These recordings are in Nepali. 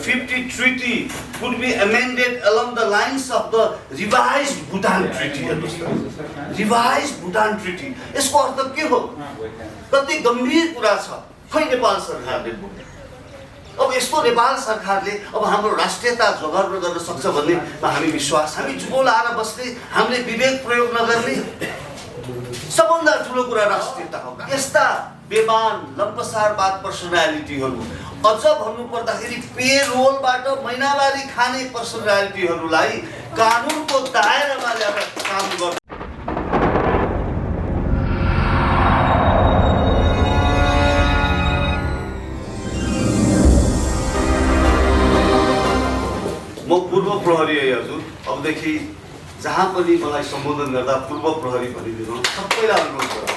1950 treaty could be amended along the lines of the revised Bhutan treaty. Revised Bhutan treaty. यसको अर्थ के हो? कति गम्भीर कुरा छ। खै नेपाल सरकारले बोल्ने। अब यस्तो नेपाल सरकारले अब हाम्रो राष्ट्रियता जोगाउन गर्न सक्छ भन्नेमा हामी विश्वास, हामी चुप लाएर बस्ने, हामीले विवेक प्रयोग नगर्ने सबभन्दा ठुलो कुरा राष्ट्रियता हो। यस्ता बेमान लम्पसारवाद पर्सनालिटीहरू, अझ भन्नु पर्दाखेरि पेरोलबाट महिनावारी खाने पर्सनालिटीहरूलाई कानुनको दायरामा ल्याएर काम गर्नु। म पूर्व प्रहरी हजुर, अबदेखि जहाँ पनि मलाई सम्बोधन गर्दा पूर्व प्रहरी भनिदिनु, सबैलाई अनुरोध गर्छु।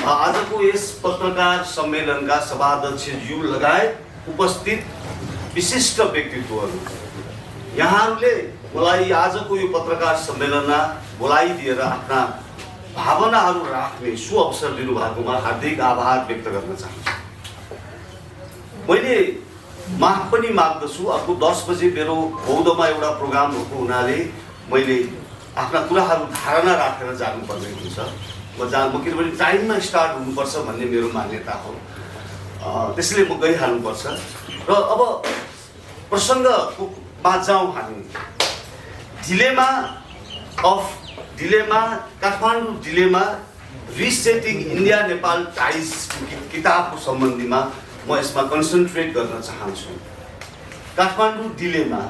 आजको यस पत्रकार सम्मेलनका सभाध्यक्षज्यू लगायत उपस्थित विशिष्ट व्यक्तित्वहरू, यहाँहरूले मलाई आजको यो पत्रकार सम्मेलनमा बोलाइदिएर आफ्ना भावनाहरू राख्ने सुअवसर दिनुभएकोमा हार्दिक आभार व्यक्त गर्न चाहन्छु। मैले माफ पनि माग्दछु, अर्को 10 बजे मेरो बौद्धमा एउटा प्रोग्राम भएको हुनाले मैले आफ्ना कुराहरू धारणा राखेर जानुपर्ने हुन्छ। म किनभने टाइममा स्टार्ट हुनुपर्छ भन्ने मेरो मान्यता हो, त्यसैले म गइहाल्नुपर्छ। र अब प्रसङ्गमा जाउँ हामी। Dilemma Kathmandu dilemma resetting India Nepal ties किताबको सम्बन्धीमा म यसमा कन्सन्ट्रेट गर्न चाहन्छु। काठमाडौँ डिलेमा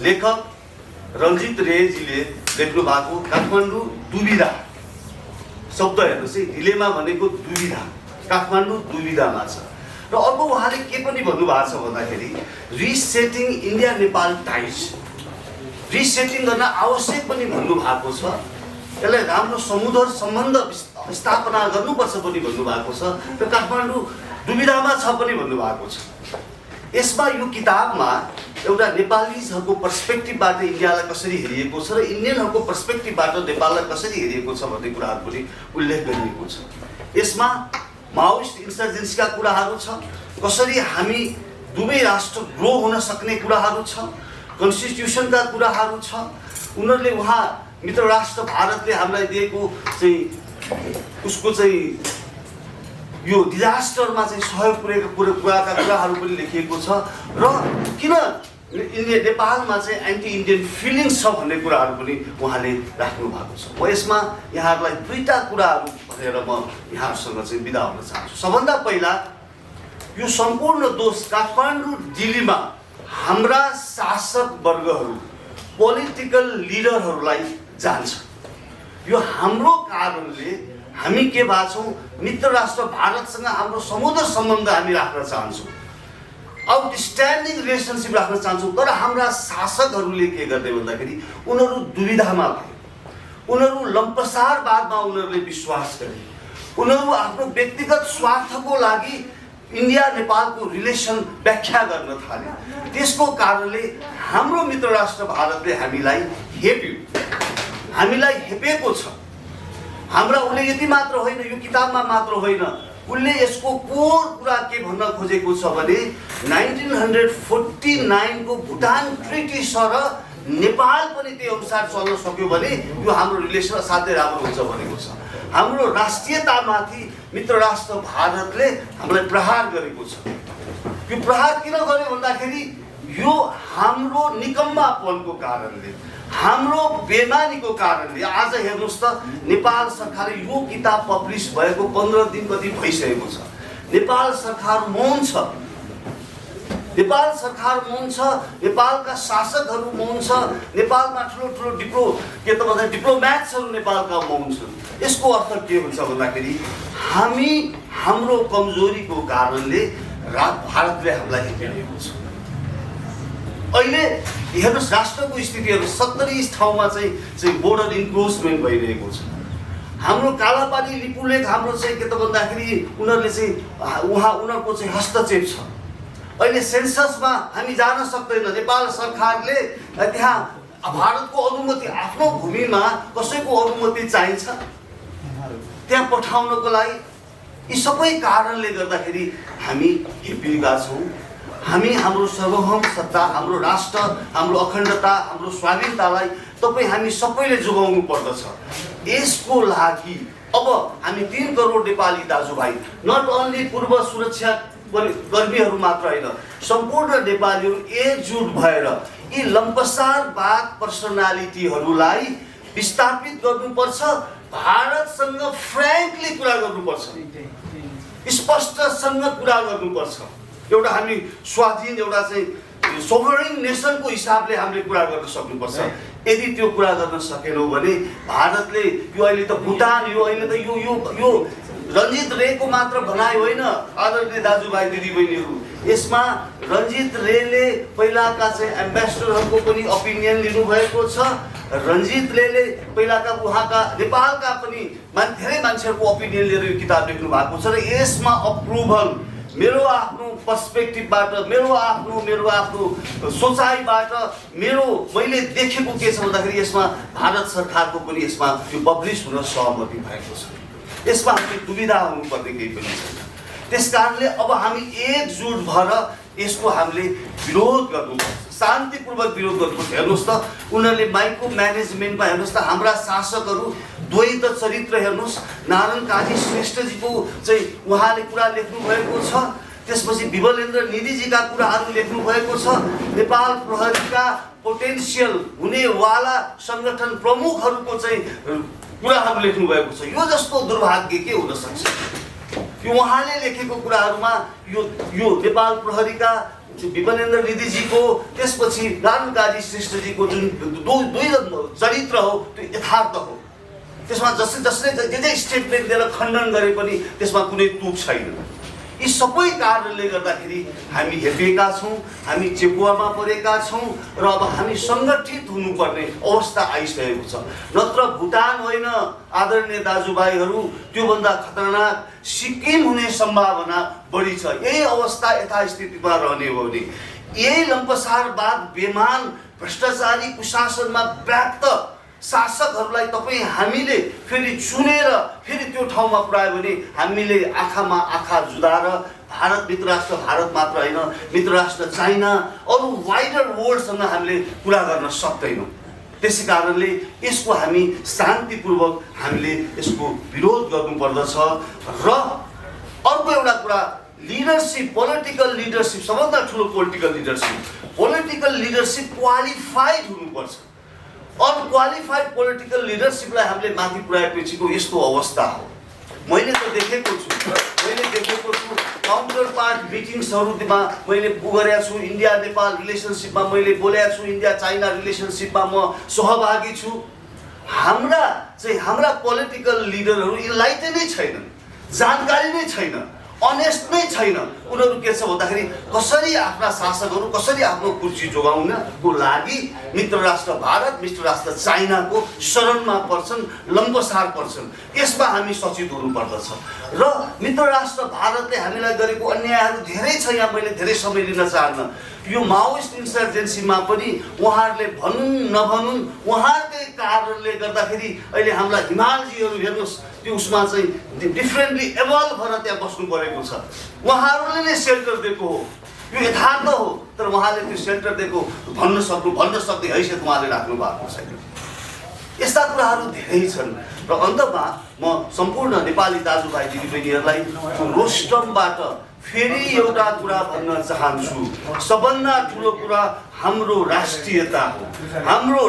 लेखक रञ्जित रेजीले लेख्नु भएको काठमाडौँ दुविधा शब्द हेर्नुहोस् है, डिलेमा भनेको दुविधा, काठमाडौँ दुविधामा छ। र अर्को उहाँले के पनि भन्नुभएको छ भन्दाखेरि रिसेटिङ इन्डिया नेपाल टाइज, रिसेटिङ गर्न आवश्यक पनि भन्नुभएको छ। यसलाई राम्रो समुद्र सम्बन्ध स्थापना गर्नुपर्छ पनि भन्नुभएको छ र काठमाडौँ दुविधामा छ पनि भन्नुभएको छ। यसमा यो किताबमा एउटा नेपालीहरूको पर्सपेक्टिभबाट इन्डियालाई कसरी हेरिएको छ र इन्डियनहरूको पर्सपेक्टिभबाट नेपाललाई कसरी हेरिएको छ भन्ने कुराहरू पनि उल्लेख गरिएको छ। यसमा माओइस्ट इन्सर्जेन्सीका कुराहरू छ, कसरी हामी दुवै राष्ट्र ग्रो हुन सक्ने कुराहरू छ, कन्स्टिट्युसनका कुराहरू छ। उनीहरूले उहाँ मित्र राष्ट्र भारतले हामीलाई दिएको चाहिँ उसको चाहिँ यो डिजास्टरमा चाहिँ सहयोग पुर्याएको कुराहरू पनि लेखिएको छ। र किन इन्डिया नेपालमा चाहिँ एन्टी इन्डियन फिलिङ्स छ भन्ने कुराहरू पनि उहाँले राख्नु भएको छ। म यसमा यहाँहरूलाई दुईटा कुराहरू भनेर म यहाँहरूसँग चाहिँ बिदा हुन चाहन्छु। सबभन्दा पहिला यो सम्पूर्ण दोष काठमाडौँ दिल्लीमा हाम्रा शासक वर्गहरू, पोलिटिकल लिडरहरूलाई जान्छ। यो हाम्रो कारणले हामी के भएको छौँ, मित्र राष्ट्र भारतसँग हाम्रो समुद्र सम्बन्ध हामी राख्न चाहन्छौँ, आउटस्ट्यान्डिङ रिलेसनसिप राख्न चाहन्छौँ। तर हाम्रा शासकहरूले के गर्दै भन्दाखेरि उनीहरू दुविधामा भए, उनीहरू लम्पसारवादमा उनीहरूले विश्वास गरे, उनीहरू आफ्नो व्यक्तिगत स्वार्थको लागि इन्डिया नेपालको रिलेसन व्याख्या गर्न थाले। त्यसको कारणले हाम्रो मित्र राष्ट्र भारतले हामीलाई हेपेको छ। हाम्रा उसले यति मात्र होइन, यो किताबमा मात्र होइन, उसले यसको कोर कुरा के भन्न खोजेको छ भने 1949 को भुटान ट्रिटी सर नेपाल पनि त्यही अनुसार चल्न सक्यो भने यो हाम्रो रिलेसन असाध्यै राम्रो हुन्छ भनेको छ। हाम्रो राष्ट्रियतामाथि मित्र राष्ट्र भारतले हामीलाई प्रहार गरेको छ। यो प्रहार किन गर्यो भन्दाखेरि यो हाम्रो निकम्मापनको कारणले, हाम्रो बेमानीको कारणले। आज हेर्नुहोस् त, नेपाल सरकारले यो किताब पब्लिस भएको 15 दिन कति भइसकेको छ। नेपाल सरकार मौन छ, नेपाल सरकार मौन छ, नेपालका शासकहरू मौन छ, नेपालमा ठुलो डिप्लोम्याट्सहरू नेपालका मौन छन्। यसको अर्थ के हुन्छ भन्दाखेरि हामी हाम्रो कमजोरीको कारणले भारतले हामीलाई हेरिरहेको छ। अहिले हेर्नुहोस् राष्ट्रको स्थितिहरू 70 ठाउँमा चाहिँ बोर्डर इन्क्रोचमेन्ट भइरहेको छ। हाम्रो कालापानी लिपुलेख हाम्रो चाहिँ के त भन्दाखेरि उनीहरूले चाहिँ उनीहरूको चाहिँ हस्तक्षेप छ। अहिले सेन्ससमा हामी जान सक्दैन। नेपाल सरकारले त्यहाँ भारतको अनुमति, आफ्नो भूमिमा कसैको अनुमति चाहिन्छ त्यहाँ पठाउनको लागि यी सबै कारणले गर्दाखेरि हामी हेपिएका छौँ। हामी हाम्रो सार्वभौम सत्ता, हाम्रो राष्ट्र, हाम्रो अखण्डता, हाम्रो स्वाधीनतालाई हामी सबैले जोगाउनु पर्दछ। यसको लागि अब हामी 3 करोड नेपाली दाजुभाइ, नट ओन्ली पूर्व सुरक्षा कर्मीहरू मात्र होइन, सम्पूर्ण नेपालीहरू एकजुट भएर यी लम्पसारवाद पर्सनालिटीहरूलाई विस्थापित गर्नुपर्छ। भारतसँग फ्र्याङ्कली कुरा गर्नुपर्छ, स्पष्टसँग कुरा गर्नुपर्छ। एउटा हामी स्वाधीन, एउटा चाहिँ सोभरेन नेसनको हिसाबले हामीले कुरा गर्न सक्नुपर्छ। यदि त्यो कुरा गर्न सकेनौँ भने भारतले यो अहिले त भुटान, यो अहिले त यो रञ्जित रेको मात्र भनाइ होइन आदरणीय दाजुभाइ दिदीबहिनीहरू। यसमा रञ्जित रेले पहिलाका चाहिँ एम्बेसडरहरूको पनि ओपिनियन लिनुभएको छ। रञ्जित रेले पहिलाका उहाँका नेपालका पनि धेरै मान्छेहरूको ओपिनियन लिएर यो किताब लेख्नु भएको छ। र यसमा अप्रुभल मेरो आफ्नो पर्सपेक्टिभबाट, मेरो आफ्नो सोचाइबाट मैले देखेको के छ भन्दाखेरि यसमा भारत सरकारको पनि यसमा यो पब्लिस हुन सहमति भएको छ। यसमा हामीले दुविधा हुनुपर्ने केही पनि छैन। त्यसकारणले अब हामी एकजुट भएर यसको हामीले विरोध गर्नुपर्छ, शान्तिपूर्वक विरोध गर्नुपर्छ। हेर्नुहोस् त, उनीहरूले माइक्रो म्यानेजमेन्टमा हेर्नुहोस् त, हाम्रा शासकहरू द्वैत चरित्र हेर्नुहोस्। नारायण काजी श्रेष्ठजीको चाहिँ उहाँले कुरा लेख्नु भएको छ। त्यसपछि विमलेन्द्र निधिजीका कुराहरू लेख्नु भएको छ। नेपाल प्रहरीका पोटेन्सियल हुनेवाला सङ्गठन प्रमुखहरूको चाहिँ कुराहरू लेख्नु भएको छ। यो जस्तो दुर्भाग्य के हुन सक्छ? यो उहाँले लेखेको कुराहरूमा यो नेपाल प्रहरीका विमलेन्द्र निधिजीको, त्यसपछि नारायण काजी श्रेष्ठजीको जुन दुई चरित्र हो त्यो यथार्थ हो। त्यसमा जसले जे स्टेटमेन्ट दिएर खण्डन गरे पनि त्यसमा कुनै तुक छैन। यी सबै कारणले गर्दाखेरि हामी हेपिएका छौँ, हामी चेपुवामा परेका छौँ र अब हामी सङ्गठित हुनुपर्ने अवस्था आइसकेको छ। नत्र भुटान होइन आदरणीय दाजुभाइहरू, त्योभन्दा खतरनाक सिक्किम हुने सम्भावना बढी छ। यही अवस्था यथास्थितिमा रहने हो भने यही लम्पसारवाद, बेमान, भ्रष्टाचारी कुशासनमा व्याप्त शासकहरूलाई हामीले फेरि चुनेर फेरि त्यो ठाउँमा पुर्यायो भने हामीले आँखामा आँखा जुदाएर भारत, मित्र राष्ट्र भारत मात्र होइन, मित्र राष्ट्र चाइना, अरू वाइडर वर्ल्डसँग हामीले कुरा गर्न सक्दैनौँ। त्यसै कारणले यसको हामी शान्तिपूर्वक हामीले यसको विरोध गर्नुपर्दछ। र अर्को एउटा कुरा, लिडरसिप, पोलिटिकल लिडरसिप, सबभन्दा ठुलो पोलिटिकल लिडरसिप क्वालिफाइड हुनुपर्छ। अनक्वालिफाइड पोलिटिकल लिडरसिपलाई हामीले माथि पुर्याएपछिको यस्तो अवस्था हो। मैले देखेको छु काउन्टर पार्ट मिटिङ्सहरूमा मैले गरेको छु। इन्डिया नेपाल रिलेसनसिपमा मैले बोलेको छु, इन्डिया चाइना रिलेसनसिपमा म सहभागी छु। हाम्रा पोलिटिकल लिडरहरू इन्लाइटेड नै छैनन्, जानकारी नै छैन, अनेस्ट नै छैन। उनीहरू के छ भन्दाखेरि कसरी आफ्ना शासकहरू कसरी आफ्नो कुर्सी जोगाउनको लागि मित्र राष्ट्र भारत, मित्र राष्ट्र चाइनाको शरणमा पर्छन्, लम्बसार पर्छन्। यसमा हामी सचेत हुनुपर्दछ। र मित्र राष्ट्र भारतले हामीलाई गरेको अन्यायहरू धेरै छ। यहाँ मैले धेरै समय लिन चाहन्न। यो माओइस्ट इन्सर्जेन्सीमा पनि उहाँहरूले भनुन् नभनुन् उहाँहरूकै कारणले गर्दाखेरि अहिले हाम्रा हिमालजीहरू हेर्नुहोस्, त्यो उसमा चाहिँ डिफ्रेन्टली एभल्भ भएर त्यहाँ बस्नु परेको छ। उहाँहरूले नै सेल्टर दिएको हो, यो यथार्थ हो। तर उहाँले त्यो सेल्टर दिएको भन्न सक्ने हैसियत उहाँले राख्नु भएको छैन। यस्ता कुराहरू धेरै छन्। र अन्तमा म सम्पूर्ण नेपाली दाजुभाइ दिदीबहिनीहरूलाई रोस्टमबाट फेरि एउटा कुरा भन्न चाहन्छु। सबभन्दा ठुलो कुरा हाम्रो राष्ट्रियता हो। हाम्रो